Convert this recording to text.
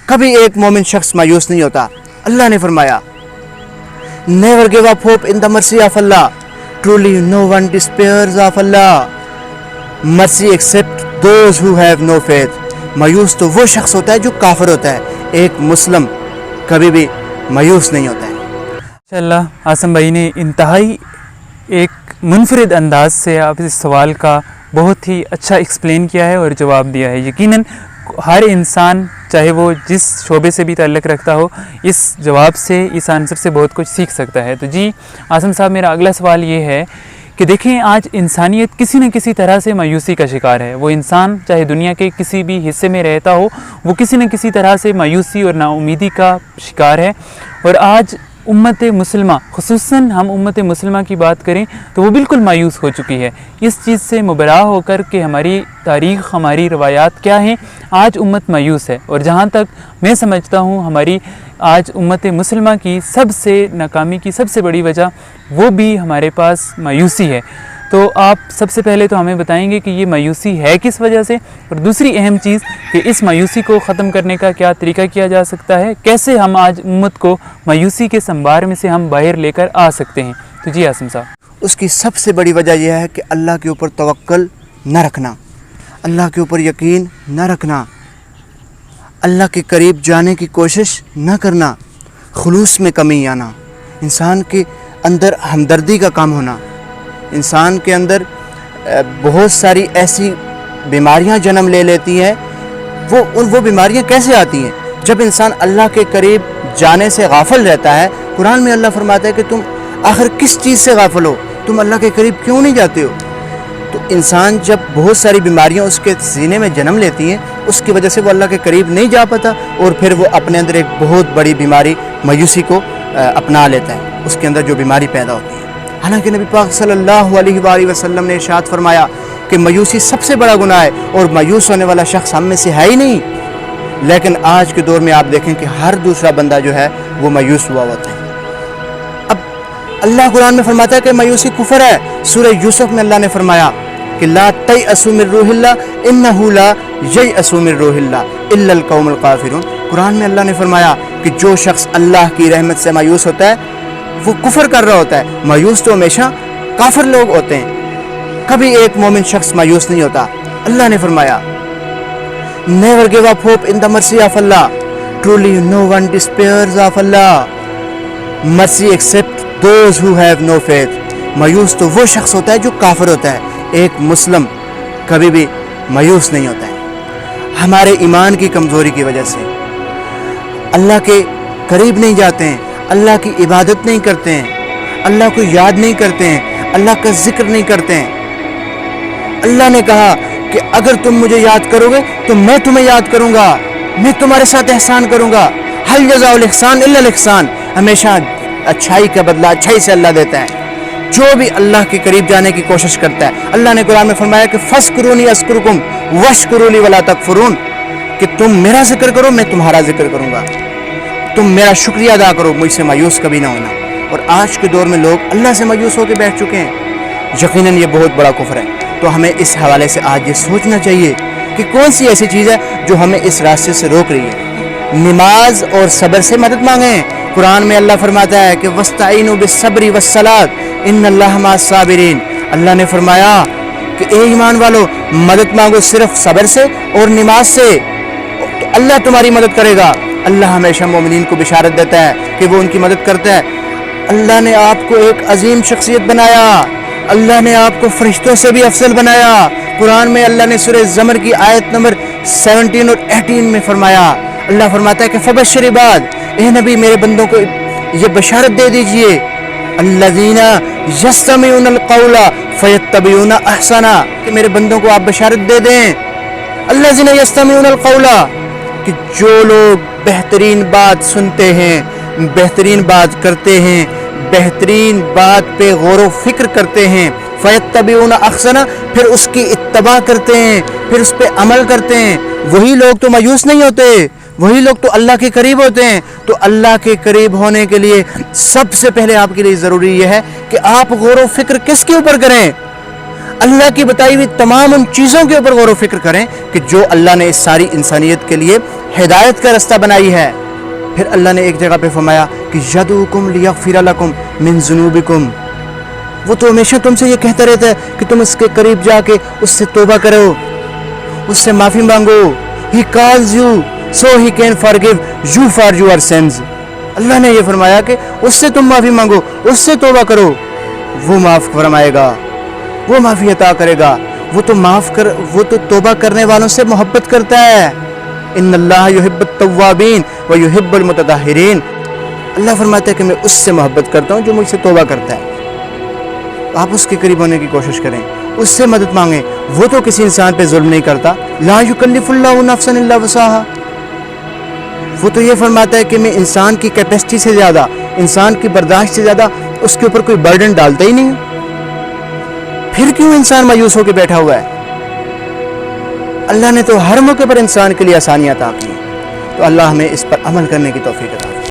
कभी एक मोमिन शख्स मायूस नहीं होता। अल्लाह ने फरमाया, never give up hope in the mercy of Allah, truly no one despairs of Allah, mercy except those who have no faith. मायूस तो वो शख्स होता है जो काफिर होता है, एक मुस्लिम कभी भी मायूस नहीं होता है। इंशाअल्लाह आसिम भाई ने इंतहाई एक मुनफरिद अंदाज से आप इस सवाल का बहुत ही अच्छा एक्सप्लेन किया है और जवाब दिया है। यकीनन हर इंसान चाहे वो जिस शोबे से भी ताल्लुक़ रखता हो, इस जवाब से, इस आंसर से बहुत कुछ सीख सकता है। तो जी आसिम साहब, मेरा अगला सवाल ये है कि देखें, आज इंसानियत किसी न किसी तरह से मायूसी का शिकार है। वो इंसान चाहे दुनिया के किसी भी हिस्से में रहता हो, वो किसी न किसी तरह से मायूसी और नाउमीदी का शिकार है। और आज उम्मत मुसलमा, खुसूसन हम उम्मत मुसलमा की बात करें तो वो बिल्कुल मायूस हो चुकी है। इस चीज़ से मुबरा होकर कि हमारी तारीख़, हमारी रवायात क्या हैं, आज उम्मत मायूस है। और जहाँ तक मैं समझता हूँ, हमारी आज उम्मत मुसलमा की सबसे नाकामी की सबसे बड़ी वजह वो भी हमारे पास मायूसी है। तो आप सबसे पहले तो हमें बताएंगे कि ये मायूसी है किस वजह से, और दूसरी अहम चीज़ कि इस मायूसी को ख़त्म करने का क्या तरीका किया जा सकता है, कैसे हम आज उम्मत को मायूसी के संबार में से हम बाहर लेकर आ सकते हैं। तो जी आसिम साहब। उसकी सबसे बड़ी वजह यह है कि अल्लाह के ऊपर तवक्कल न रखना, अल्लाह के ऊपर यकीन न रखना, अल्लाह के करीब जाने की कोशिश न करना, खुलूस में कमी आना, इंसान के अंदर हमदर्दी का कम होना, इंसान के अंदर बहुत सारी ऐसी बीमारियां जन्म ले लेती हैं। वो बीमारियां कैसे आती हैं? जब इंसान अल्लाह के करीब जाने से गाफिल रहता है। कुरान में अल्लाह फरमाता है कि तुम आखिर किस चीज़ से गाफिल हो, तुम अल्लाह के करीब क्यों नहीं जाते हो? तो इंसान जब बहुत सारी बीमारियां उसके सीने में जन्म लेती हैं, उसकी वजह से वो अल्लाह के करीब नहीं जा पाता और फिर वो अपने अंदर एक बहुत बड़ी बीमारी मायूसी को अपना लेता है, उसके अंदर जो बीमारी पैदा होती है। हालांकि नबी पाक सल्लल्लाहु अलैहि वसल्लम ने इरशाद फरमाया कि मायूसी सबसे बड़ा गुनाह है और मायूस होने वाला शख्स हम में से है ही नहीं। लेकिन आज के दौर में आप देखें कि हर दूसरा बंदा जो है वो मायूस हुआ होता है। अब अल्लाह कुरान में फरमाता है कि मायूसी कुफर है। सूरह यूसुफ में अल्लाह ने फरमाया कि ला तयअसू मिर रूहिल्लाह इन्नहु ला ययअसू मिर रूहिल्लाह इल्लल कौमुल काफिरून। कुरान में अल्लाह ने फरमाया कि जो शख्स अल्लाह की रहमत से मायूस होता है वो कुफर कर रहा होता है। मायूस तो हमेशा काफिर लोग होते हैं, कभी एक मोमिन शख्स मायूस नहीं होता। अल्लाह ने फरमाया, never give up hope in the mercy of Allah, truly no one despairs of Allah, mercy except those who have no faith. मायूस तो वो शख्स होता है जो काफिर होता है, एक मुस्लिम कभी भी मायूस नहीं होता है। हमारे ईमान की कमज़ोरी की वजह से अल्लाह के करीब नहीं जाते हैं, अल्लाह की इबादत नहीं करते हैं, अल्लाह को याद नहीं करते हैं, अल्लाह का जिक्र नहीं करते हैं। अल्लाह ने कहा कि अगर तुम मुझे याद करोगे तो मैं तुम्हें याद करूंगा, मैं तुम्हारे साथ एहसान करूंगा। हल जज़ाउल इहसान इल्लल इहसान, हमेशा अच्छाई का बदला अच्छाई से अल्लाह देता है। जो भी अल्लाह के करीब जाने की कोशिश करता है, अल्लाह ने कुरान में फरमाया कि फस्कुरूनी अस्कुरुकुम वश्कुरूली वला तकफुरून, कि तुम मेरा जिक्र करो मैं तुम्हारा जिक्र करूंगा, तुम मेरा शुक्रिया अदा करो, मुझसे मायूस कभी ना होना। और आज के दौर में लोग अल्लाह से मायूस होकर बैठ चुके हैं। यकीनन ये बहुत बड़ा कुफ्र है। तो हमें इस हवाले से आज ये सोचना चाहिए कि कौन सी ऐसी चीज़ है जो हमें इस रास्ते से रोक रही है। नमाज और सब्र से मदद मांगें। कुरान में अल्लाह फरमाता है कि वस्ताइनु बिस्सब्रि वस्सलात इन्नल्लाह मअस साबिरीन। अल्लाह ने फरमाया कि ए ईमान वालो, मदद मांगो सिर्फ सब्र से और नमाज से, तो अल्लाह तुम्हारी मदद करेगा। अल्लाह हमेशा मोमिनीन को बिशारत देता है कि वो उनकी मदद करता है। अल्लाह ने आपको एक अजीम शख्सियत बनाया, अल्लाह ने आपको फरिश्तों से भी अफजल बनाया। कुरान में अल्लाह ने सूरह ज़मर की आयत नंबर 17 और 18 में फरमाया, अल्लाह फरमाता है कि फबश्शिर इबाद, ए नबी मेरे बंदों को ये बशारत दे दीजिए, अल्लज़ीना यस्तमिऊनल क़ौला फयत्तबिऊना अहसना, कि मेरे बंदों को आप बशारत दे दें, अल्लज़ीना यस्तमिऊनल क़ौला, कि जो लोग बेहतरीन बात सुनते हैं, बेहतरीन बात करते हैं, बेहतरीन बात पे गौर व फिक्र करते हैं, फयत्तबिऊना अहसना, फिर उसकी इत्तबा करते हैं, फिर उस पर अमल करते हैं, वही लोग तो मायूस नहीं होते, वही लोग तो अल्लाह के करीब होते हैं। तो अल्लाह के करीब होने के लिए सबसे पहले आपके लिए ज़रूरी यह है कि आप गौर व फिक्र किसके ऊपर करें? اللہ کی بتائی ہوئی تمام ان چیزوں کے اوپر غور و فکر کریں کہ جو اللہ نے اس ساری انسانیت کے لیے ہدایت کا رستہ بنائی ہے. پھر اللہ نے ایک جگہ پہ فرمایا کہ یدعوکم لیغفر لکم من ذنوبکم. وہ تو ہمیشہ تم سے یہ کہتا رہتا ہے کہ تم اس کے قریب جا کے اس سے توبہ کرو, اس سے معافی مانگو. He calls you so he can forgive you for your sins. اللہ نے یہ فرمایا کہ اس سے تم معافی مانگو, اس سے توبہ کرو, وہ معاف فرمائے گا, وہ معافی عطا کرے گا. وہ تو توبہ کرنے والوں سے محبت کرتا ہے. ان اللہ یحب التوابین و یحب المتطہرین. اللہ فرماتا ہے کہ میں اس سے محبت کرتا ہوں جو مجھ سے توبہ کرتا ہے. آپ اس کے قریب ہونے کی کوشش کریں, اس سے مدد مانگیں. وہ تو کسی انسان پہ ظلم نہیں کرتا. لا یکلف اللہ نفسا الا وسعها. وہ تو یہ فرماتا ہے کہ میں انسان کی کیپیسٹی سے زیادہ, انسان کی برداشت سے زیادہ اس کے اوپر کوئی برڈن ڈالتا ہی نہیں. پھر کیوں انسان مایوس ہو کے بیٹھا ہوا ہے؟ اللہ نے تو ہر موقع پر انسان کے لیے آسانیاں عطا کی. تو اللہ ہمیں اس پر عمل کرنے کی توفیق عطا فرمائے.